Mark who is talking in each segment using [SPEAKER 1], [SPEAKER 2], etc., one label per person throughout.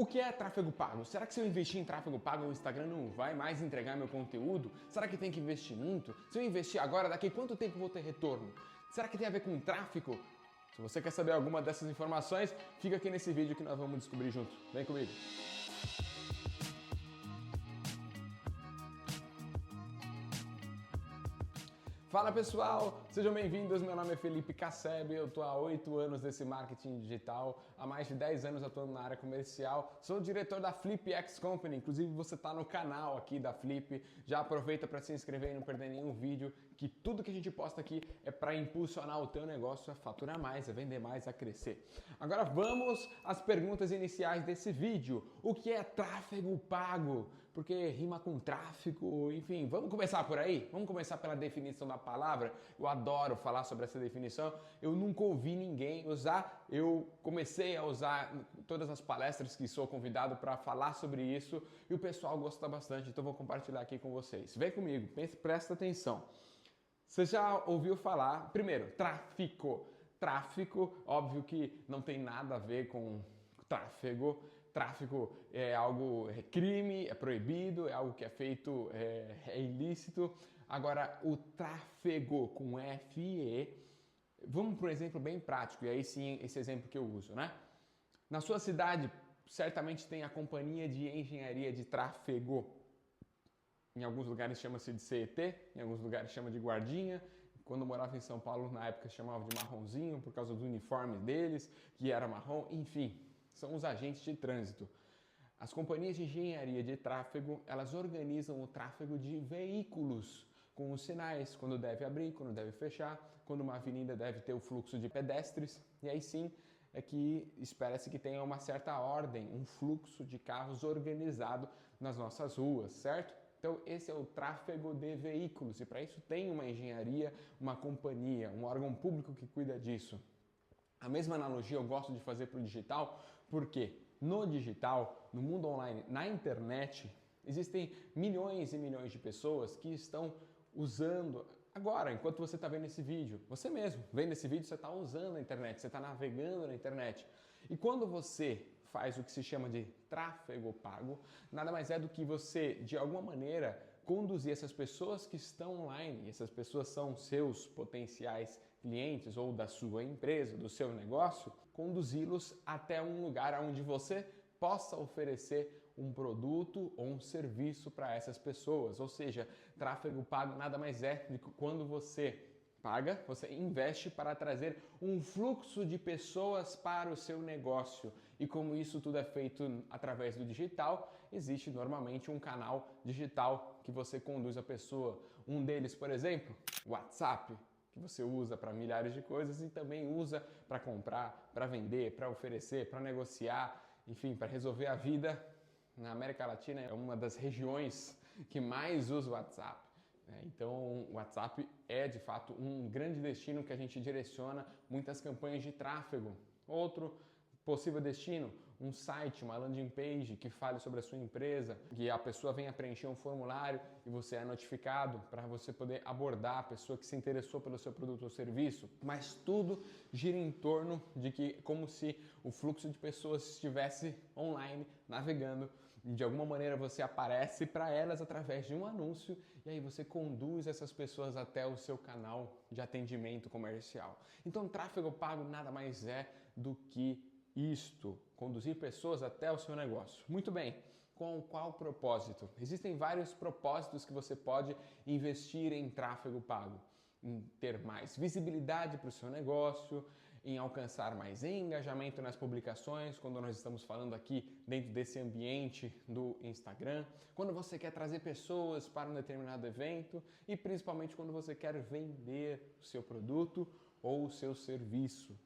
[SPEAKER 1] O que é tráfego pago? Será que se eu investir em tráfego pago, o Instagram não vai mais entregar meu conteúdo? Será que tem que investir muito? Se eu investir agora, daqui quanto tempo vou ter retorno? Será que tem a ver com tráfego? Se você quer saber alguma dessas informações, fica aqui nesse vídeo que nós vamos descobrir junto. Vem comigo! Fala pessoal, sejam bem-vindos, meu nome é Felipe Casseb, eu estou há 8 anos nesse marketing digital, há mais de 10 anos atuando na área comercial, sou o diretor da FlipX Company, inclusive você está no canal aqui da Flip, já aproveita para se inscrever e não perder nenhum vídeo, que tudo que a gente posta aqui é para impulsionar o teu negócio a faturar mais, a vender mais, a crescer. Agora vamos às perguntas iniciais desse vídeo, o que é tráfego pago? Porque rima com tráfego, enfim, vamos começar por aí? Vamos começar pela definição da palavra. Eu adoro falar sobre essa definição. Eu nunca ouvi ninguém usar. Eu comecei a usar todas as palestras que sou convidado para falar sobre isso e o pessoal gosta bastante, então vou compartilhar aqui com vocês. Vem comigo, presta atenção. Você já ouviu falar, primeiro, tráfico. Tráfico, óbvio que não tem nada a ver com tráfego. Tráfico é algo, é crime, é proibido, é algo que é feito, é ilícito. Agora, o tráfego com FE, vamos para um exemplo bem prático, e aí sim esse exemplo que eu uso, né? Na sua cidade, certamente tem a companhia de engenharia de tráfego. Em alguns lugares chama-se de CET, em alguns lugares chama de guardinha. Quando eu morava em São Paulo, na época chamava de marronzinho, por causa do uniforme deles, que era marrom, enfim. São os agentes de trânsito. As companhias de engenharia de tráfego, elas organizam o tráfego de veículos, com os sinais, quando deve abrir, quando deve fechar, quando uma avenida deve ter o fluxo de pedestres, e aí sim é que espera-se que tenha uma certa ordem, um fluxo de carros organizado nas nossas ruas, certo? Então esse é o tráfego de veículos e para isso tem uma engenharia, uma companhia, um órgão público que cuida disso. A mesma analogia eu gosto de fazer para o digital, porque no digital, no mundo online, na internet, existem milhões e milhões de pessoas que estão usando, agora, enquanto você está vendo esse vídeo, você mesmo vendo esse vídeo, você está usando a internet, você está navegando na internet. E quando você faz o que se chama de tráfego pago, nada mais é do que você, de alguma maneira, conduzir essas pessoas que estão online, e essas pessoas são seus potenciais clientes ou da sua empresa, do seu negócio, conduzi-los até um lugar onde você possa oferecer um produto ou um serviço para essas pessoas. Ou seja, tráfego pago nada mais é do que quando você paga, você investe para trazer um fluxo de pessoas para o seu negócio. E como isso tudo é feito através do digital, existe normalmente um canal digital que você conduz a pessoa. Um deles, por exemplo, WhatsApp, que você usa para milhares de coisas e também usa para comprar, para vender, para oferecer, para negociar, enfim, para resolver a vida. Na América Latina é uma das regiões que mais usa o WhatsApp. Então, o WhatsApp é de fato um grande destino que a gente direciona muitas campanhas de tráfego. Outro possível destino, um site, uma landing page que fale sobre a sua empresa, que a pessoa venha preencher um formulário e você é notificado para você poder abordar a pessoa que se interessou pelo seu produto ou serviço. Mas tudo gira em torno de que, como se o fluxo de pessoas estivesse online, navegando, e de alguma maneira você aparece para elas através de um anúncio e aí você conduz essas pessoas até o seu canal de atendimento comercial. Então, tráfego pago nada mais é do que isto, conduzir pessoas até o seu negócio. Muito bem, com qual propósito? Existem vários propósitos que você pode investir em tráfego pago. Em ter mais visibilidade para o seu negócio, em alcançar mais engajamento nas publicações, quando nós estamos falando aqui dentro desse ambiente do Instagram, quando você quer trazer pessoas para um determinado evento e principalmente quando você quer vender o seu produto ou o seu serviço.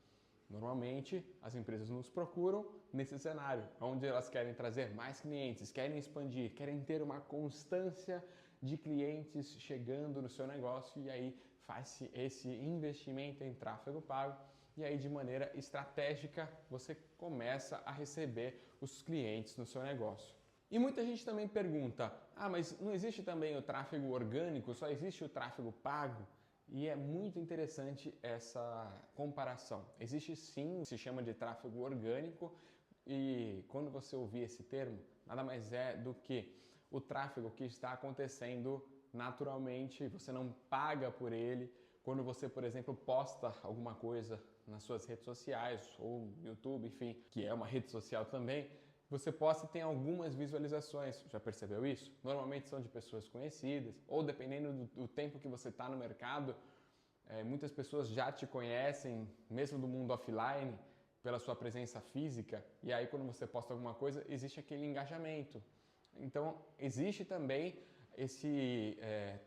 [SPEAKER 1] Normalmente, as empresas nos procuram nesse cenário, onde elas querem trazer mais clientes, querem expandir, querem ter uma constância de clientes chegando no seu negócio e aí faz-se esse investimento em tráfego pago e aí de maneira estratégica você começa a receber os clientes no seu negócio. E muita gente também pergunta, mas não existe também o tráfego orgânico, só existe o tráfego pago? E é muito interessante essa comparação. Existe sim, se chama de tráfego orgânico, E quando você ouvir esse termo, nada mais é do que o tráfego que está acontecendo naturalmente, você não paga por ele. Quando você, por exemplo, posta alguma coisa nas suas redes sociais ou no YouTube, enfim, que é uma rede social também, você posta e tem algumas visualizações. Já percebeu isso? Normalmente são de pessoas conhecidas, ou dependendo do tempo que você está no mercado, muitas pessoas já te conhecem, mesmo do mundo offline, pela sua presença física, e aí quando você posta alguma coisa, existe aquele engajamento. Então, existe também esse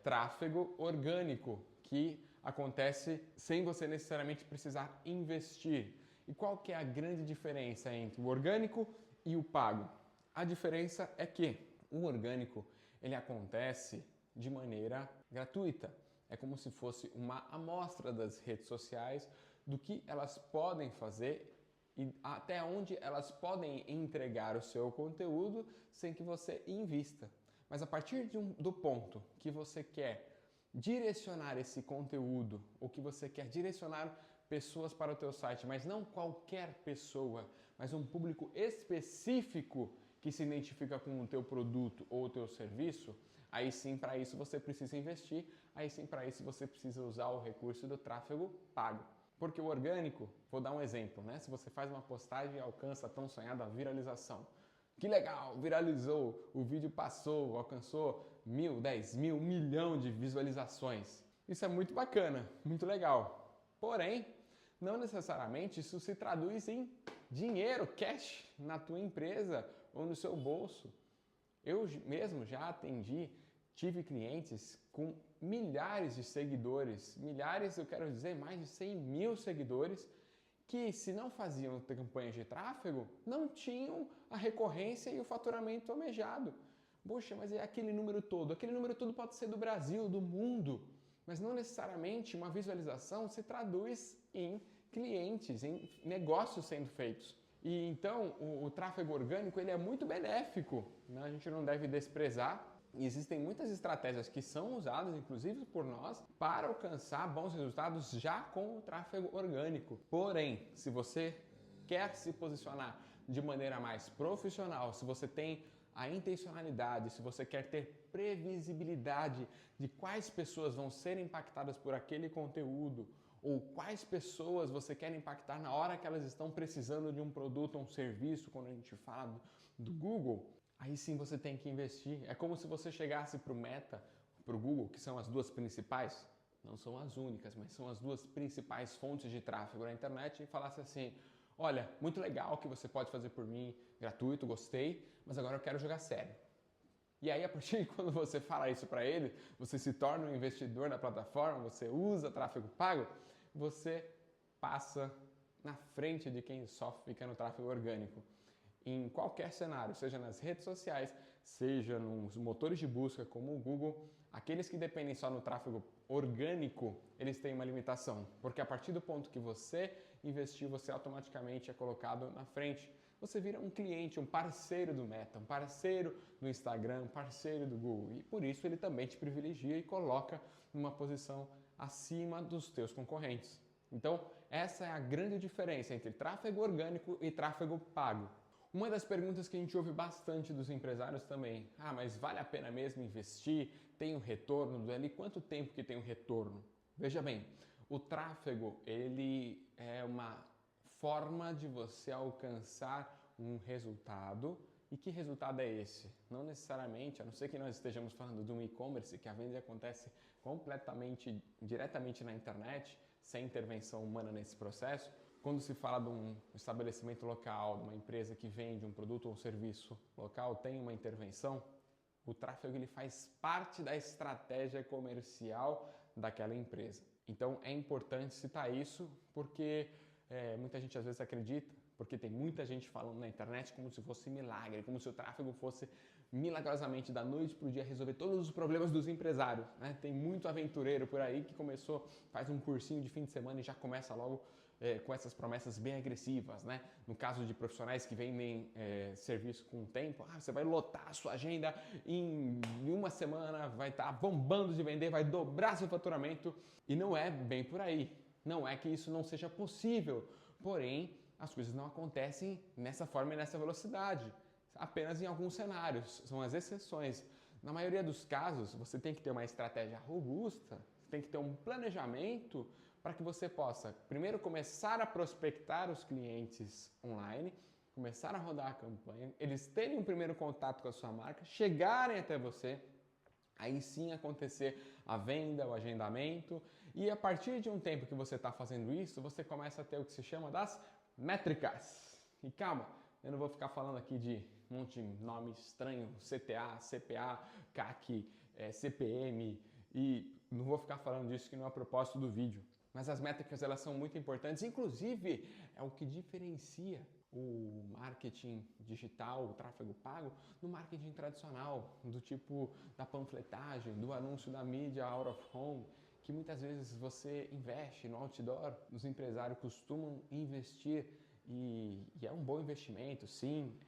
[SPEAKER 1] tráfego orgânico que acontece sem você necessariamente precisar investir. E qual que é a grande diferença entre o orgânico e o pago? A diferença é que o orgânico, ele acontece de maneira gratuita. É como se fosse uma amostra das redes sociais do que elas podem fazer e até onde elas podem entregar o seu conteúdo sem que você invista. Mas a partir do ponto que você quer direcionar esse conteúdo ou que você quer direcionar pessoas para o teu site, mas não qualquer pessoa, mas um público específico que se identifica com o teu produto ou o teu serviço, aí sim para isso você precisa investir, aí sim para isso você precisa usar o recurso do tráfego pago. Porque o orgânico, vou dar um exemplo, né? Se você faz uma postagem e alcança a tão sonhada viralização. Que legal, viralizou, o vídeo passou, alcançou 1.000, 10.000, 1 milhão de visualizações. Isso é muito bacana, muito legal. Porém, não necessariamente isso se traduz em dinheiro, cash, na tua empresa ou no seu bolso. Eu mesmo já atendi, tive clientes com milhares de seguidores, milhares, eu quero dizer, mais de 100 mil seguidores, que se não faziam campanhas de tráfego, não tinham a recorrência e o faturamento almejado. Poxa, mas é aquele número todo. Aquele número todo pode ser do Brasil, do mundo, mas não necessariamente uma visualização se traduz em clientes, em negócios sendo feitos. E então o tráfego orgânico ele é muito benéfico, né? A gente não deve desprezar. E existem muitas estratégias que são usadas, inclusive por nós, para alcançar bons resultados já com o tráfego orgânico. Porém, se você quer se posicionar de maneira mais profissional, se você tem a intencionalidade, se você quer ter previsibilidade de quais pessoas vão ser impactadas por aquele conteúdo, ou quais pessoas você quer impactar na hora que elas estão precisando de um produto ou um serviço, quando a gente fala do Google, aí sim você tem que investir. É como se você chegasse para o Meta, para o Google, que são as duas principais, não são as únicas, mas são as duas principais fontes de tráfego na internet, e falasse assim: olha, muito legal o que você pode fazer por mim, gratuito, gostei, mas agora eu quero jogar sério. E aí, a partir de quando você fala isso para ele, você se torna um investidor na plataforma, você usa tráfego pago, você passa na frente de quem só fica no tráfego orgânico. Em qualquer cenário, seja nas redes sociais, seja nos motores de busca como o Google, aqueles que dependem só no tráfego orgânico, eles têm uma limitação, porque a partir do ponto que você investiu, você automaticamente é colocado na frente. Você vira um cliente, um parceiro do Meta, um parceiro do Instagram, um parceiro do Google, e por isso ele também te privilegia e coloca numa posição acima dos teus concorrentes. Então, essa é a grande diferença entre tráfego orgânico e tráfego pago. Uma das perguntas que a gente ouve bastante dos empresários também: ah, mas vale a pena mesmo investir? Tem um retorno dali? Quanto tempo que tem um retorno? Veja bem, o tráfego, ele é uma forma de você alcançar um resultado. E que resultado é esse? Não necessariamente, a não ser que nós estejamos falando de um e-commerce, que a venda acontece completamente, diretamente na internet, sem intervenção humana nesse processo. Quando se fala de um estabelecimento local, de uma empresa que vende um produto ou serviço local, tem uma intervenção, o tráfego ele faz parte da estratégia comercial daquela empresa. Então é importante citar isso porque muita gente às vezes acredita, porque tem muita gente falando na internet como se fosse milagre, como se o tráfego fosse milagrosamente da noite para o dia resolver todos os problemas dos empresários, né? Tem muito aventureiro por aí que começou, faz um cursinho de fim de semana e já começa logo com essas promessas bem agressivas, né? No caso de profissionais que vendem serviço com tempo, você vai lotar a sua agenda em uma semana, vai estar bombando de vender, vai dobrar seu faturamento, e não é bem por aí. Não é que isso não seja possível, porém as coisas não acontecem nessa forma e nessa velocidade, apenas em alguns cenários, são as exceções. Na maioria dos casos, você tem que ter uma estratégia robusta, tem que ter um planejamento para que você possa, primeiro, começar a prospectar os clientes online, começar a rodar a campanha, eles terem um primeiro contato com a sua marca, chegarem até você, aí sim acontecer a venda, o agendamento, e a partir de um tempo que você está fazendo isso, você começa a ter o que se chama das métricas. E calma, eu não vou ficar falando aqui de um monte de nome estranho, CTA, CPA, CAC, CPM, e não vou ficar falando disso que não é o propósito do vídeo. Mas as métricas, elas são muito importantes, inclusive é o que diferencia o marketing digital, o tráfego pago, do marketing tradicional, do tipo da panfletagem, do anúncio da mídia out of home, que muitas vezes você investe no outdoor, os empresários costumam investir e é um bom investimento, sim,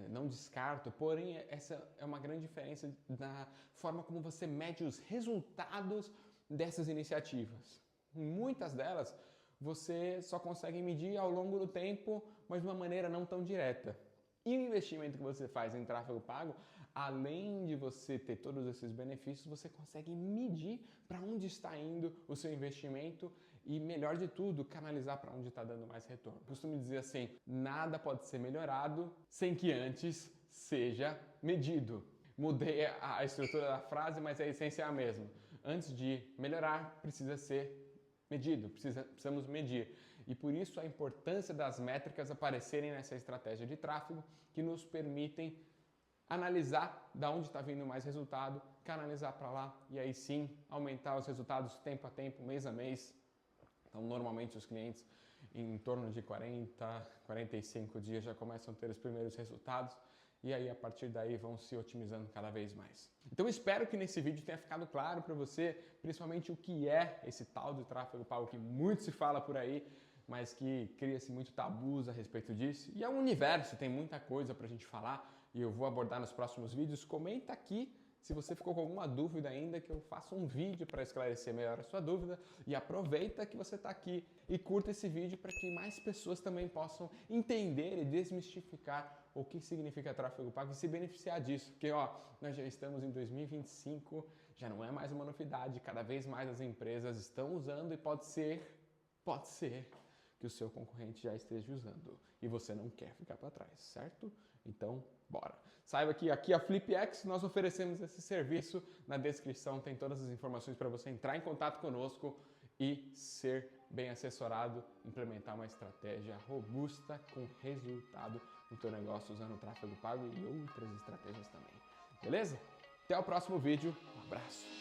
[SPEAKER 1] não descarto, porém essa é uma grande diferença da forma como você mede os resultados dessas iniciativas. Em muitas delas, você só consegue medir ao longo do tempo, mas de uma maneira não tão direta. E o investimento que você faz em tráfego pago, além de você ter todos esses benefícios, você consegue medir para onde está indo o seu investimento e, melhor de tudo, canalizar para onde está dando mais retorno. Costumo dizer assim, nada pode ser melhorado sem que antes seja medido. Mudei a estrutura da frase, mas a essência é a mesma. Antes de melhorar, precisa ser medido, precisamos medir. E por isso a importância das métricas aparecerem nessa estratégia de tráfego que nos permitem analisar de onde está vindo mais resultado, canalizar para lá e aí sim aumentar os resultados tempo a tempo, mês a mês. Então normalmente os clientes em torno de 45 dias já começam a ter os primeiros resultados e aí a partir daí vão se otimizando cada vez mais. Então espero que nesse vídeo tenha ficado claro para você, principalmente o que é esse tal de tráfego pago que muito se fala por aí, mas que cria-se muito tabus a respeito disso. E é um universo, tem muita coisa para a gente falar e eu vou abordar nos próximos vídeos. Comenta aqui se você ficou com alguma dúvida ainda, que eu faço um vídeo para esclarecer melhor a sua dúvida. E aproveita que você está aqui e curta esse vídeo para que mais pessoas também possam entender e desmistificar o que significa tráfego pago e se beneficiar disso. Porque nós já estamos em 2025, já não é mais uma novidade, cada vez mais as empresas estão usando e pode ser que o seu concorrente já esteja usando e você não quer ficar para trás, certo? Então, bora! Saiba que aqui a FlipX nós oferecemos esse serviço, na descrição tem todas as informações para você entrar em contato conosco e ser bem assessorado, implementar uma estratégia robusta com resultado no teu negócio usando o tráfego pago e outras estratégias também. Beleza? Até o próximo vídeo, um abraço!